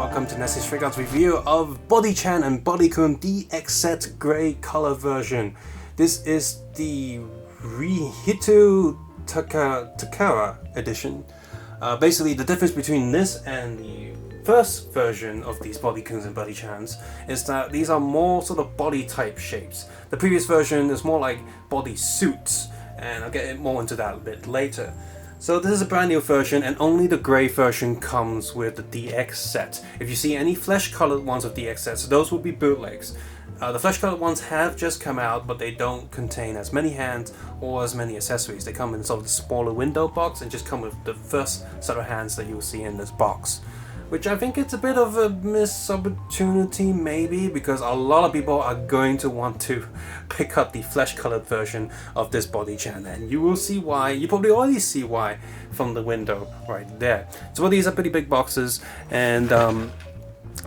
welcome to Nessie's Figuarts review of Body-chan and Body-kun DX Set Grey Color version. This is the Rihito Takarai edition. Basically, the difference between this and the first version of these Body-kuns and Body-chans is that these are more sort of body type shapes. The previous version is more like body suits, and I'll get more into that a bit later. So this is a brand new version, and only the grey version comes with the DX set. If you see any flesh colored ones of DX sets, those will be bootlegs. The flesh colored ones have just come out, but they don't contain as many hands or as many accessories. They come in sort of the smaller window box and just come with the first set of hands that you will see in this box. Which I think it's a bit of a missed opportunity maybe, because a lot of people are going to want to pick up the flesh colored version of this Body-chan, and you will see why. You probably already see why from the window right there. So these are pretty big boxes, and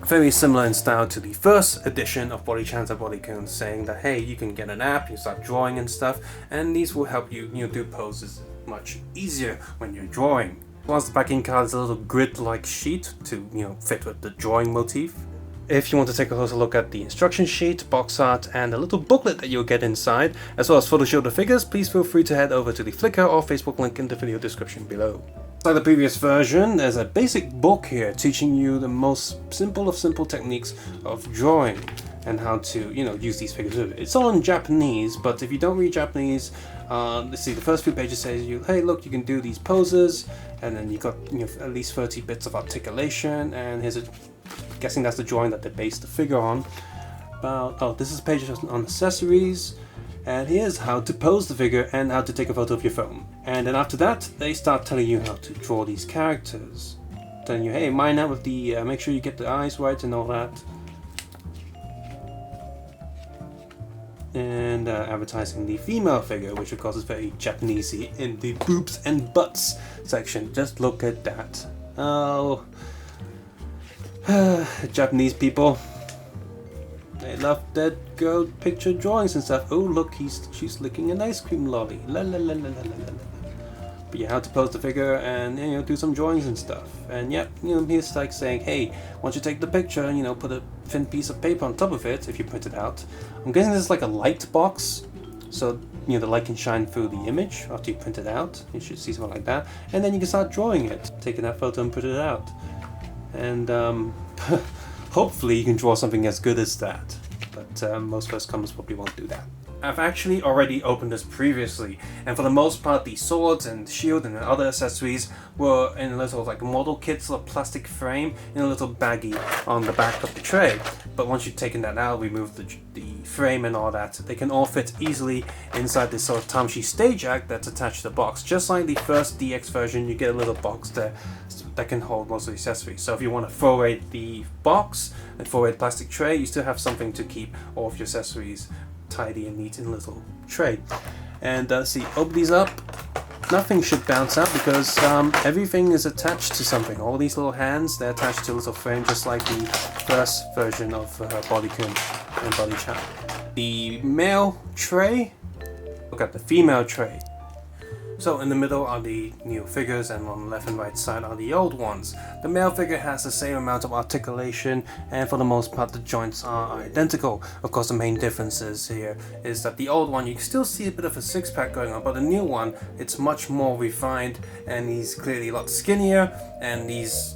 very similar in style to the first edition of Body-chans and Body-kuns, saying that hey, you can get an app, you start drawing and stuff, and these will help you, do poses much easier when you're drawing. Once the backing card is a little grid-like sheet to fit with the drawing motif. If you want to take a closer look at the instruction sheet, box art, and a little booklet that you'll get inside, as well as photos show the figures, please feel free to head over to the Flickr or Facebook link in the video description below. Like the previous version, there's a basic book here teaching you the most simple of simple techniques of drawing and how to use these figures. It's all in Japanese, but if you don't read Japanese, let's see, the first few pages says hey look, you can do these poses, and then you got at least 30 bits of articulation, and here's guessing that's the drawing that they based the figure on. This is a page on accessories, and here's how to pose the figure and how to take a photo of your phone. And then after that, they start telling you how to draw these characters, telling you hey, mine out with the make sure you get the eyes right and all that. And advertising the female figure, which of course is very Japanesey, in the boobs and butts section. Just look at that. Oh, Japanese people, they love that girl picture drawings and stuff. Oh look, she's licking an ice cream lolly. La la la la la la la. But yeah, how to pose the figure and do some drawings and stuff. And yeah, here's like saying, hey, once you take the picture, put a thin piece of paper on top of it if you print it out. I'm guessing this is like a light box, so the light can shine through the image after you print it out. You should see something like that, and then you can start drawing it, taking that photo and put it out. And hopefully you can draw something as good as that. But most first comers probably won't do that. I've actually already opened this previously, and for the most part the swords and shield and other accessories were in a little model kits or plastic frame in a little baggie on the back of the tray. But once you've taken that out, removed the frame and all that, they can all fit easily inside this sort of Tamshi stage act that's attached to the box. Just like the first DX version, you get a little box there that can hold most of the accessories. So if you want to throw away the box and throw away the plastic tray, you still have something to keep all of your accessories tidy and neat in a little tray. And see, open these up, nothing should bounce out because everything is attached to something. All these little hands, they're attached to a little frame, just like the first version of Body-kun and Body-chan. The male tray, look at the female tray. So in the middle are the new figures, and on the left and right side are the old ones. The male figure has the same amount of articulation, and for the most part the joints are identical. Of course, the main differences here is that the old one, you can still see a bit of a six-pack going on, but the new one, it's much more refined, and he's clearly a lot skinnier, and he's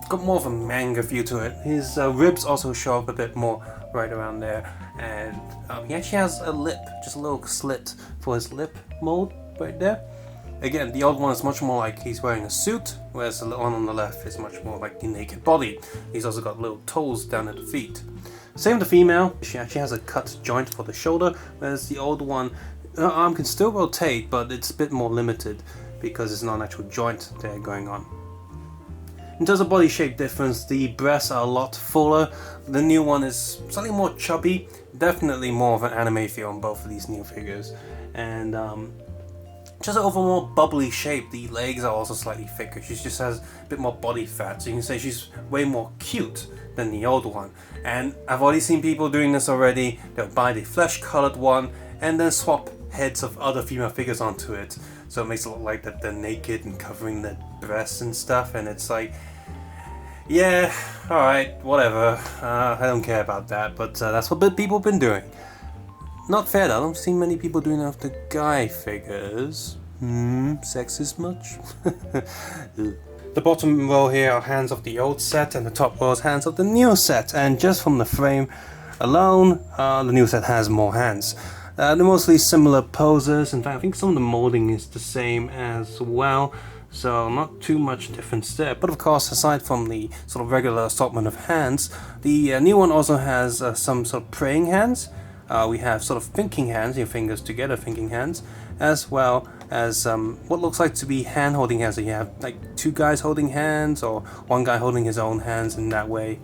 got more of a manga view to it. His ribs also show up a bit more right around there, and he actually has a lip, just a little slit for his lip mold right there. Again, the old one is much more like he's wearing a suit, whereas the one on the left is much more like the naked body. He's also got little toes down at the feet. Same with the female, she actually has a cut joint for the shoulder, whereas the old one, her arm can still rotate, but it's a bit more limited because there's not an actual joint there going on. In terms of body shape difference, the breasts are a lot fuller. The new one is slightly more chubby, definitely more of an anime feel on both of these new figures. And just an overall bubbly shape. The legs are also slightly thicker. She just has a bit more body fat, so you can say she's way more cute than the old one. And I've already seen people doing this already. They'll buy the flesh colored one and then swap heads of other female figures onto it, so it makes it look like that they're naked and covering their breasts and stuff. And it's like, Yeah, alright, whatever. I don't care about that, but that's what people have been doing. Not fair though, I don't see many people doing after guy figures. Sexist much? The bottom row here are hands of the old set, and the top row is hands of the new set. And just from the frame alone, the new set has more hands. They're mostly similar poses. In fact, I think some of the molding is the same as well, so not too much difference there. But of course, aside from the sort of regular assortment of hands, the new one also has some sort of praying hands. We have sort of thinking hands, your fingers together thinking hands, as well as what looks like to be hand holding hands. So you have like two guys holding hands, or one guy holding his own hands in that way.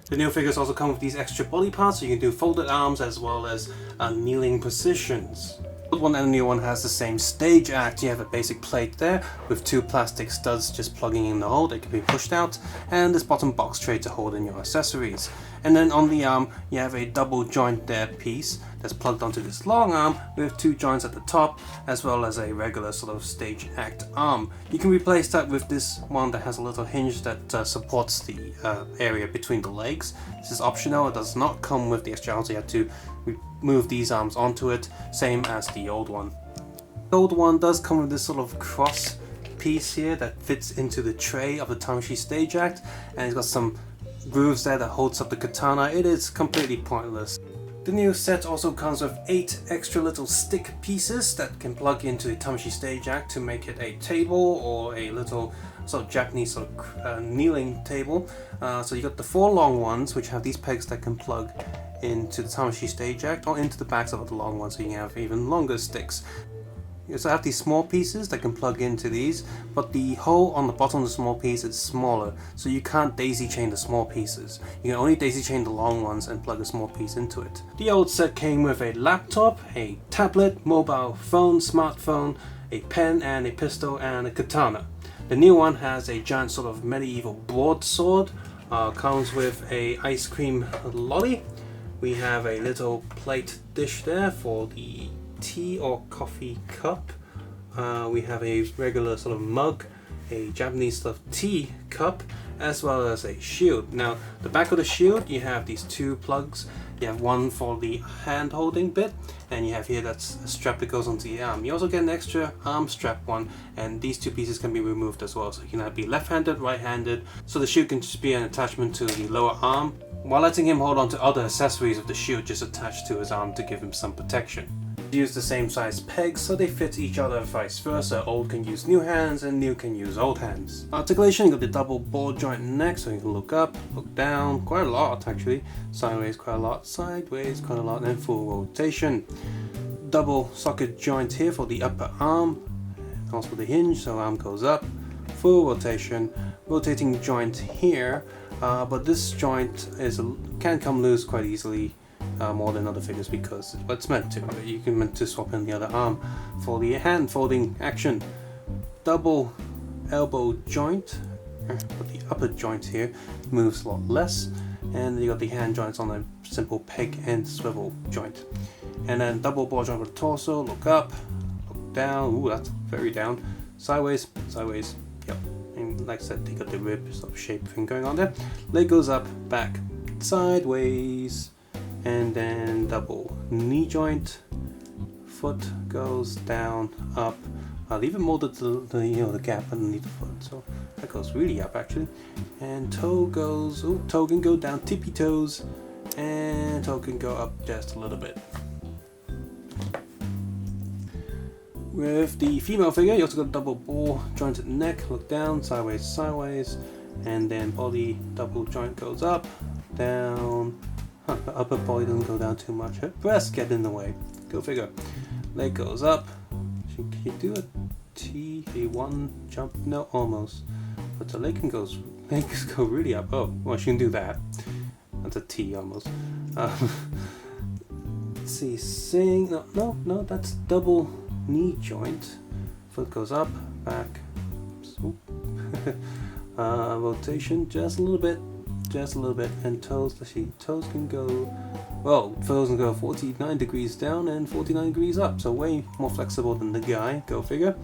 The new figures also come with these extra body parts, so you can do folded arms as well as kneeling positions. The old one and the new one has the same stage act. You have a basic plate there with two plastic studs just plugging in the hole that can be pushed out, and this bottom box tray to hold in your accessories. And then on the arm you have a double joint there piece that's plugged onto this long arm with two joints at the top, as well as a regular sort of stage act arm. You can replace that with this one that has a little hinge that supports the area between the legs. This is optional, it does not come with the extra arm, so you have to move these arms onto it, same as the old one. The old one does come with this sort of cross piece here that fits into the tray of the Tamashii stage act, and it's got some grooves there that holds up the katana. It is completely pointless. The new set also comes with 8 extra little stick pieces that can plug into the Tamashii stage act to make it a table or a little sort of Japanese sort of kneeling table. So you got the 4 long ones which have these pegs that can plug into the Tamashii stage act or into the backs of the long ones, so you can have even longer sticks. You also have these small pieces that can plug into these, but the hole on the bottom of the small piece is smaller, so you can't daisy chain the small pieces. You can only daisy chain the long ones and plug a small piece into it. The old set came with a laptop, a tablet, mobile phone, smartphone, a pen and a pistol and a katana. The new one has a giant sort of medieval broadsword, comes with a ice cream lolly. We have a little plate dish there for the tea or coffee cup. We have a regular sort of mug, a Japanese sort of tea cup, as well as a shield. Now, the back of the shield, you have these 2 plugs. You have one for the hand holding bit, and you have here that's a strap that goes onto the arm. You also get an extra arm strap one, and these 2 pieces can be removed as well. So you can either be left-handed, right-handed. So the shield can just be an attachment to the lower arm, while letting him hold on to other accessories of the shield just attached to his arm to give him some protection. Use the same size pegs so they fit each other, vice versa. Old can use new hands and new can use old hands. Articulation, you got the double ball joint neck, so you can look up, look down, quite a lot actually, sideways quite a lot, sideways quite a lot, and full rotation. Double socket joint here for the upper arm, also the hinge, so arm goes up, full rotation, rotating joint here, but this joint can come loose quite easily. More than other figures because it's meant to. You can meant to swap in the other arm for the hand folding action. Double elbow joint, but the upper joint here moves a lot less, and you got the hand joints on a simple peg and swivel joint. And then double ball joint with the torso. Look up, look down. Ooh, that's very down. Sideways, sideways. Yep. And like I said, they got the rib sort of shape thing going on there. Leg goes up, back, sideways. And then double knee joint, foot goes down, up. I've even molded the gap underneath the foot, so that goes really up actually. And toe goes, toe can go down, tippy toes, and toe can go up just a little bit. With the female figure, you also got double ball jointed neck, look down, sideways, sideways, and then body double joint goes up, down. The upper body doesn't go down too much. Her breasts get in the way. Go figure. Leg goes up. Can you do a T, a 1 jump? No, almost. But the legs go really up. Oh, well, she can do that. That's a T almost. Let's see, sing. No, that's double knee joint. Foot goes up, back. Rotation just a little bit. just a little bit. And toes, let's see, toes can go, well, toes can go 49 degrees down and 49 degrees up, so way more flexible than the guy, go figure.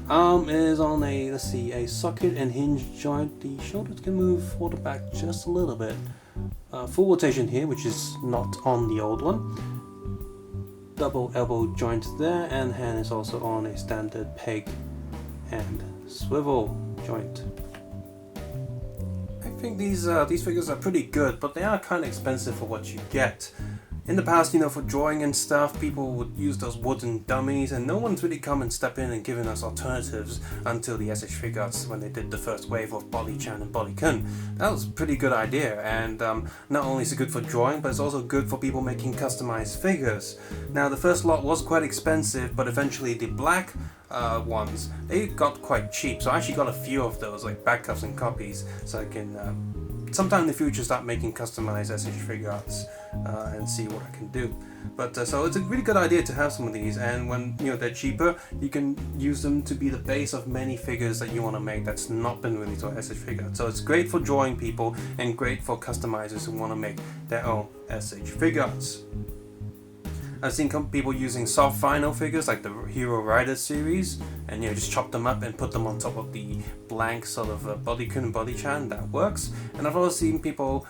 Arm is on a, let's see, a socket and hinge joint. The shoulders can move forward back just a little bit. Full rotation here, which is not on the old one. Double elbow joint there, and hand is also on a standard peg and swivel joint. I think these figures are pretty good, but they are kind of expensive for what you get. In the past, you know, for drawing and stuff, people would use those wooden dummies, and no one's really come and stepped in and given us alternatives until the SH Figuarts, when they did the first wave of Body-chan and Body-kun. That was a pretty good idea, and not only is it good for drawing, but it's also good for people making customized figures. Now, the first lot was quite expensive, but eventually the black ones, they got quite cheap, so I actually got a few of those, like backups and copies, so I can sometime in the future start making customized SH Figuarts and see what I can do. But so it's a really good idea to have some of these, and when they're cheaper, you can use them to be the base of many figures that you want to make that's not been released on SH Figuarts. So it's great for drawing people and great for customizers who want to make their own SH Figuarts. I've seen people using soft vinyl figures like the Hero Rider series, and just chop them up and put them on top of the blank sort of Body-kun and Body-chan. That works. And I've also seen people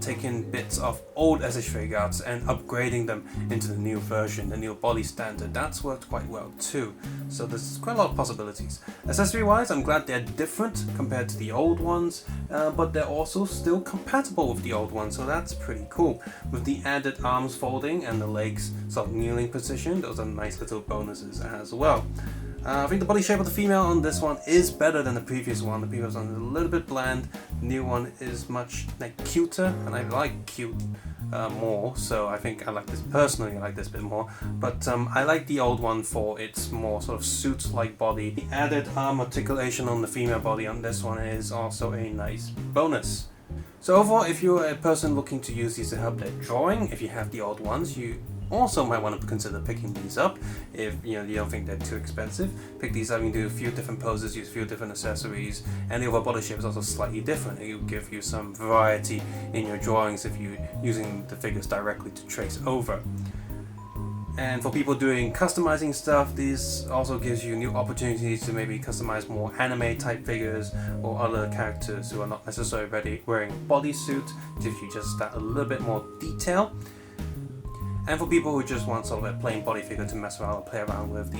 taking bits of old SH Figuarts and upgrading them into the new version, the new body standard. That's worked quite well too. So there's quite a lot of possibilities. Accessory wise, I'm glad they're different compared to the old ones, but they're also still compatible with the old ones, so that's pretty cool. With the added arms folding and the legs sort of kneeling position, those are nice little bonuses as well. I think the body shape of the female on this one is better than the previous one. The previous one is a little bit bland. The new one is much cuter, and I like cute more, so I think I like this personally. I like this a bit more, but I like the old one for its more sort of suit-like body. The added arm articulation on the female body on this one is also a nice bonus. So overall, if you're a person looking to use these to help their drawing, if you have the old ones, you also might want to consider picking these up. If you don't think they're too expensive, pick these up. You can do a few different poses, use a few different accessories, and the overall body shape is also slightly different. It will give you some variety in your drawings if you're using the figures directly to trace over. And for people doing customizing stuff, this also gives you new opportunities to maybe customize more anime type figures or other characters who are not necessarily wearing bodysuit. Gives you just that a little bit more detail. And for people who just want sort of a plain body figure to mess around or play around with,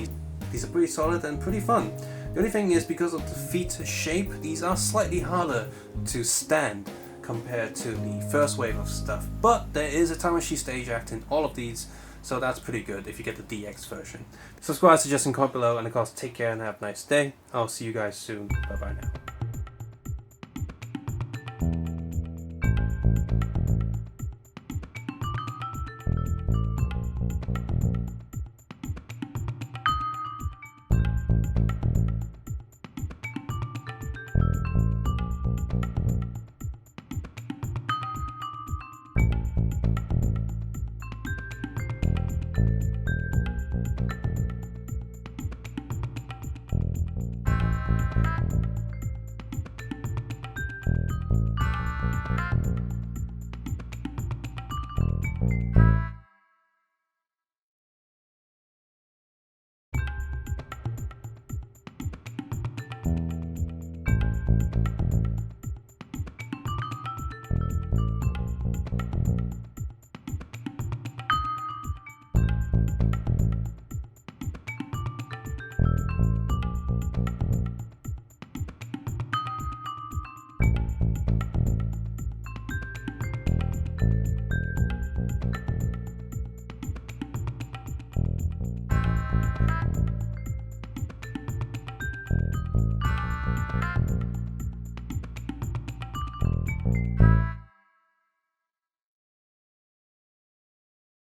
these are pretty solid and pretty fun. The only thing is, because of the feet shape, these are slightly harder to stand compared to the first wave of stuff. But there is a Tamashi stage act in all of these, so that's pretty good if you get the DX version. Subscribe, suggestion, comment below, and of course take care and have a nice day. I'll see you guys soon. Bye bye now.